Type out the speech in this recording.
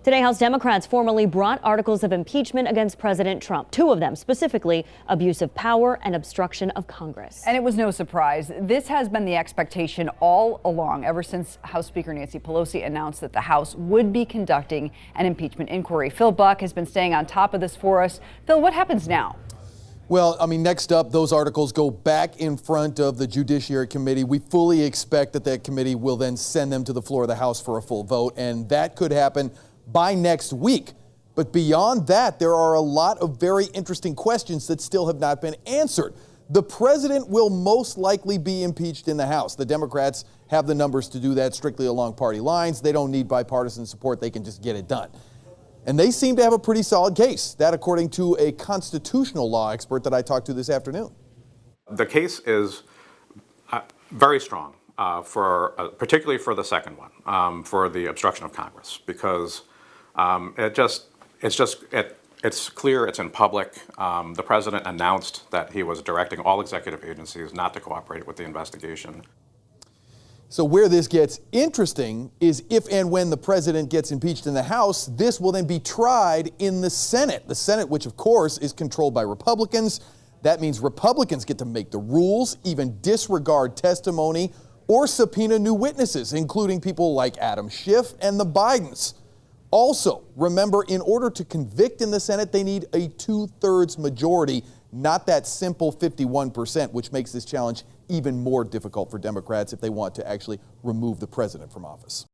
Today, House Democrats formally brought articles of impeachment against President Trump. Two of them, specifically abuse of power and obstruction of Congress. And it was no surprise. This has been the expectation all along, ever since House Speaker Nancy Pelosi announced that the House would be conducting an impeachment inquiry. Phil Buck has been staying on top of this for us. Phil, what happens now? Well, next up, those articles go back in front of the Judiciary Committee. We fully expect that that committee will then send them to the floor of the House for a full vote, and that could happen by next week. But beyond that, there are a lot of very interesting questions that still have not been answered. The president will most likely be impeached in the House. The Democrats have the numbers to do that strictly along party lines. They don't need bipartisan support. They can just get it done. And they seem to have a pretty solid case. That, according to a constitutional law expert that I talked to this afternoon. The case is very strong, particularly for the second one, for the obstruction of Congress, because it's clear, it's in public. The president announced that he was directing all executive agencies not to cooperate with the investigation. So where this gets interesting is if and when the president gets impeached in the House, this will then be tried in the Senate. The Senate, which of course is controlled by Republicans. That means Republicans get to make the rules, even disregard testimony, or subpoena new witnesses, including people like Adam Schiff and the Bidens. Also, remember, in order to convict in the Senate, they need a 2/3 majority, not that simple 51%, which makes this challenge even more difficult for Democrats if they want to actually remove the president from office.